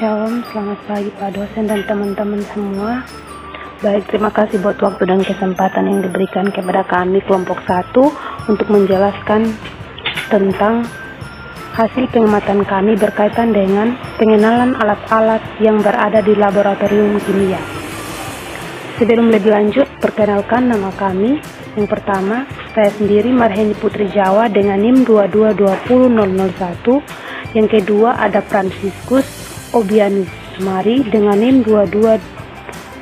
Shalom, selamat pagi Pak dosen dan teman-teman semua. Baik, terima kasih buat waktu dan kesempatan yang diberikan kepada kami kelompok 1 untuk menjelaskan tentang hasil pengamatan kami berkaitan dengan pengenalan alat-alat yang berada di laboratorium kimia. Sebelum lebih lanjut, perkenalkan nama kami. Yang pertama, saya sendiri Marheni Putri Jawa dengan NIM 2220001. Yang kedua ada Franciscus Obianus Mari dengan NIM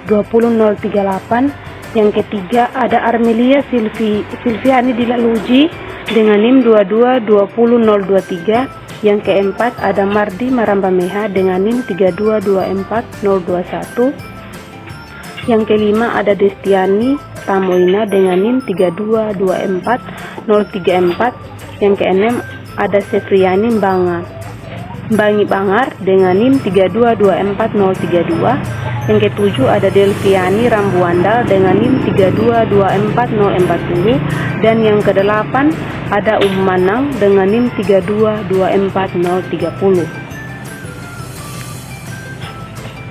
2220038. Yang ketiga ada Armelia Silviani Dilaluji dengan NIM 2220023. Yang keempat ada Mardi Marambameha dengan NIM 3224021. Yang kelima ada Destiani Tamoina dengan NIM 3224034. Yang keenam ada Sefriani Bangi Bangar dengan NIM 3224032. Yang ketujuh ada Delviani Rambuandal dengan NIM 3224040. Dan yang kedelapan ada Manang dengan NIM 3224030.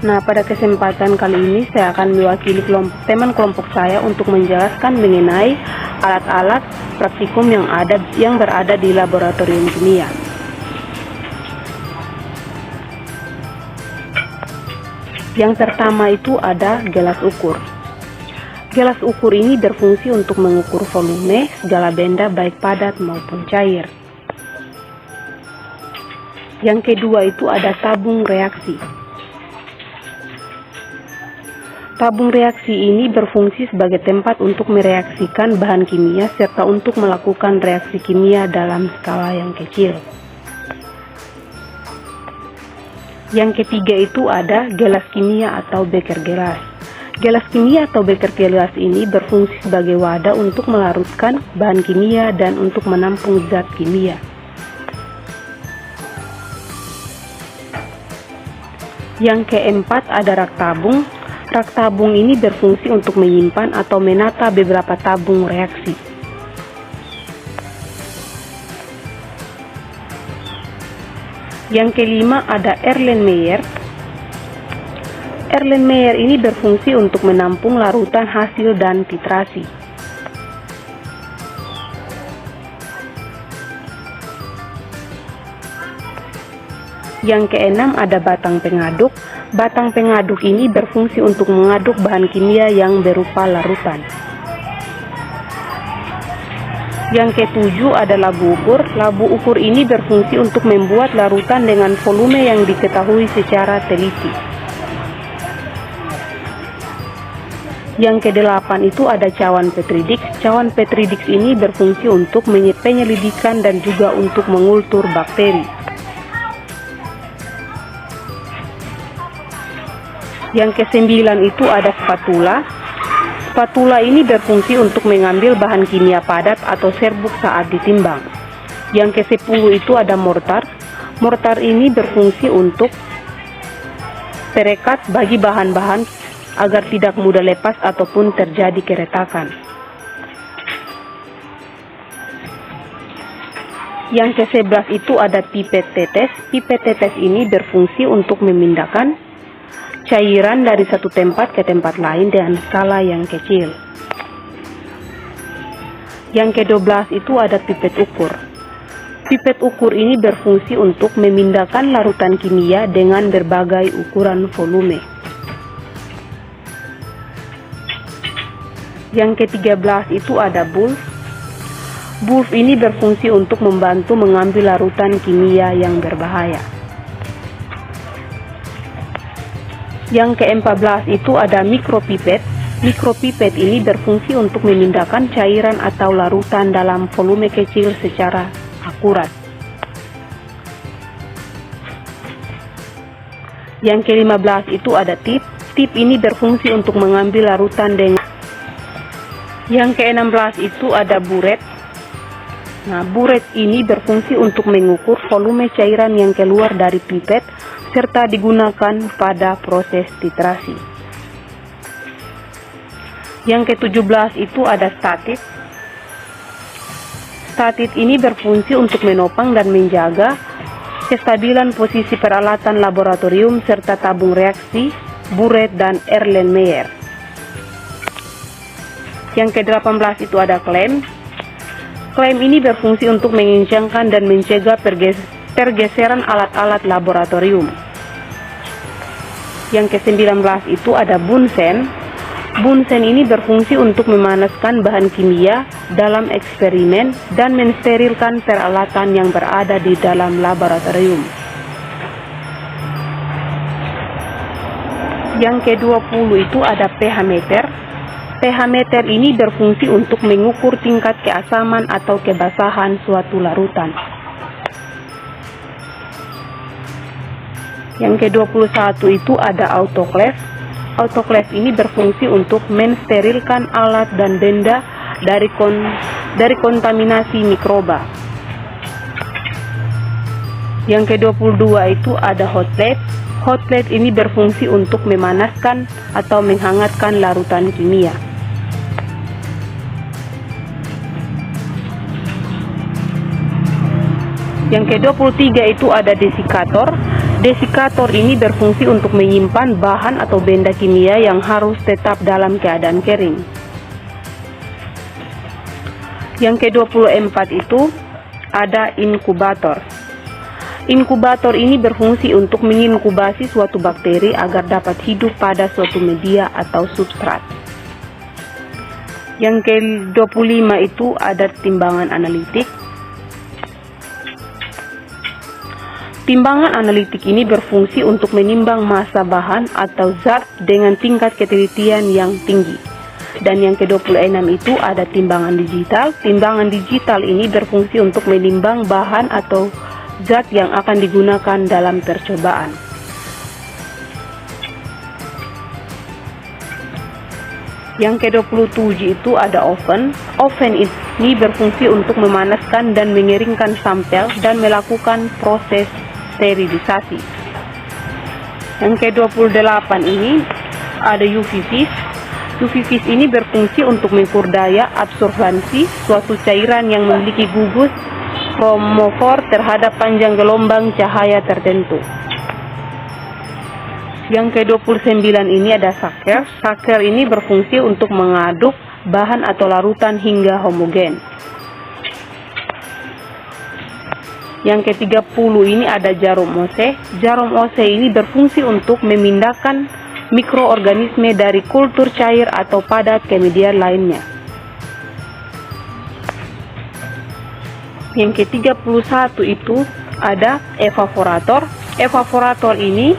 Nah, pada kesempatan kali ini saya akan mewakili teman kelompok saya untuk menjelaskan mengenai alat-alat praktikum yang berada di laboratorium kimia. Yang pertama itu ada gelas ukur. Gelas ukur ini berfungsi untuk mengukur volume segala benda baik padat maupun cair. Yang kedua itu ada tabung reaksi. Tabung reaksi ini berfungsi sebagai tempat untuk mereaksikan bahan kimia serta untuk melakukan reaksi kimia dalam skala yang kecil. Yang ketiga itu ada gelas kimia atau beker gelas. Gelas kimia atau beker gelas ini berfungsi sebagai wadah untuk melarutkan bahan kimia dan untuk menampung zat kimia. Yang keempat ada rak tabung. Rak tabung ini berfungsi untuk menyimpan atau menata beberapa tabung reaksi. Yang kelima ada Erlenmeyer. Erlenmeyer ini berfungsi untuk menampung larutan hasil dan titrasi. Yang keenam ada batang pengaduk. Batang pengaduk ini berfungsi untuk mengaduk bahan kimia yang berupa larutan. Yang ketujuh ada labu ukur. Labu ukur ini berfungsi untuk membuat larutan dengan volume yang diketahui secara teliti. Yang kedelapan itu ada cawan Petridix. Cawan Petridix ini berfungsi untuk penyelidikan dan juga untuk mengultur bakteri. Yang kesembilan itu ada spatula. Spatula ini berfungsi untuk mengambil bahan kimia padat atau serbuk saat ditimbang. Yang kesepuluh itu ada mortar. Mortar ini berfungsi untuk perekat bagi bahan-bahan agar tidak mudah lepas ataupun terjadi keretakan. Yang ke-11 itu ada pipet tetes. Pipet tetes ini berfungsi untuk memindahkan cairan dari satu tempat ke tempat lain dengan skala yang kecil. Yang ke-12 itu ada pipet ukur. Pipet ukur ini berfungsi untuk memindahkan larutan kimia dengan berbagai ukuran volume. Yang ke-13 itu ada bulb. Bulb ini berfungsi untuk membantu mengambil larutan kimia yang berbahaya. Yang ke-14 itu ada mikropipet. Mikropipet ini berfungsi untuk memindahkan cairan atau larutan dalam volume kecil secara akurat. Yang ke-15 itu ada tip. Tip ini berfungsi untuk mengambil larutan dengan. Yang ke-16 itu ada buret. Nah, buret ini berfungsi untuk mengukur volume cairan yang keluar dari pipet serta digunakan pada proses titrasi. Yang ke-17 itu ada statit. Statit ini berfungsi untuk menopang dan menjaga kestabilan posisi peralatan laboratorium serta tabung reaksi, Buret dan Erlenmeyer. Yang ke-18 itu ada klaim. Klaim ini berfungsi untuk mengencangkan dan mencegah pergeseran alat-alat laboratorium. Yang ke-19 itu ada Bunsen. Bunsen ini berfungsi untuk memanaskan bahan kimia dalam eksperimen dan mensterilkan peralatan yang berada di dalam laboratorium. Yang ke-20 itu ada pH meter. pH meter ini berfungsi untuk mengukur tingkat keasaman atau kebasahan suatu larutan. Yang ke-21 itu ada autoclave. Autoclave ini berfungsi untuk mensterilkan alat dan benda dari kontaminasi mikroba. Yang ke-22 itu ada hot plate. Hot plate ini berfungsi untuk memanaskan atau menghangatkan larutan kimia. Yang ke-23 itu ada desikator. Desikator ini berfungsi untuk menyimpan bahan atau benda kimia yang harus tetap dalam keadaan kering. Yang ke-24 itu ada inkubator. Inkubator ini berfungsi untuk menginkubasi suatu bakteri agar dapat hidup pada suatu media atau substrat. Yang ke-25 itu ada timbangan analitik. Timbangan analitik ini berfungsi untuk menimbang massa bahan atau zat dengan tingkat ketelitian yang tinggi. Dan yang ke-26 itu ada timbangan digital. Timbangan digital ini berfungsi untuk menimbang bahan atau zat yang akan digunakan dalam percobaan. Yang ke-27 itu ada oven. Oven ini berfungsi untuk memanaskan dan mengeringkan sampel dan melakukan proses sterilisasi. Yang ke-28 ini ada UV vis. UV vis ini berfungsi untuk mengukur daya absorbansi suatu cairan yang memiliki gugus kromofor terhadap panjang gelombang cahaya tertentu. Yang ke-29 ini ada shaker. Shaker ini berfungsi untuk mengaduk bahan atau larutan hingga homogen. Yang ke-30 ini ada jarum Ose. Jarum Ose ini berfungsi untuk memindahkan mikroorganisme dari kultur cair atau padat ke media lainnya. Yang ke-31 itu ada evaporator. Evaporator ini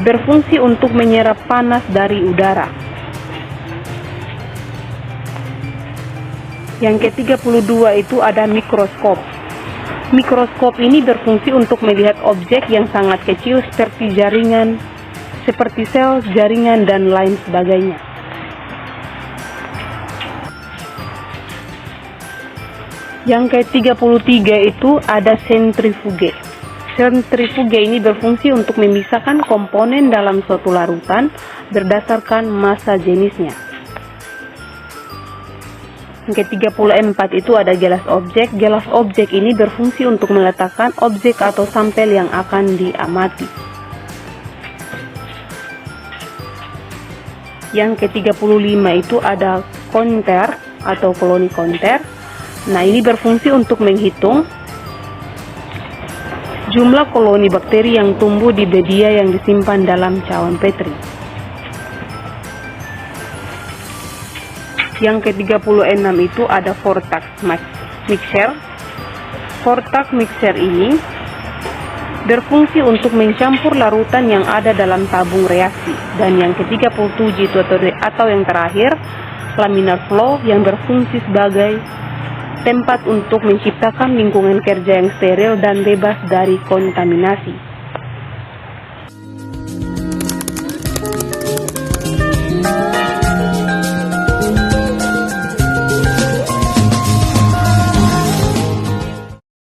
berfungsi untuk menyerap panas dari udara. Yang ke-32 itu ada mikroskop. Mikroskop ini berfungsi untuk melihat objek yang sangat kecil seperti jaringan, seperti sel, jaringan, dan lain sebagainya. Yang ke-33 itu ada sentrifuge. Sentrifuge ini berfungsi untuk memisahkan komponen dalam suatu larutan berdasarkan massa jenisnya. Yang ke-34 itu ada gelas objek. Gelas objek ini berfungsi untuk meletakkan objek atau sampel yang akan diamati. Yang ke-35 itu ada counter atau koloni counter. Nah, ini berfungsi untuk menghitung jumlah koloni bakteri yang tumbuh di media yang disimpan dalam cawan Petri. Yang ke-36 itu ada Vortex mixer. Vortex mixer ini berfungsi untuk mencampur larutan yang ada dalam tabung reaksi. Dan yang ke-37 itu atau yang terakhir, laminar flow yang berfungsi sebagai tempat untuk menciptakan lingkungan kerja yang steril dan bebas dari kontaminasi.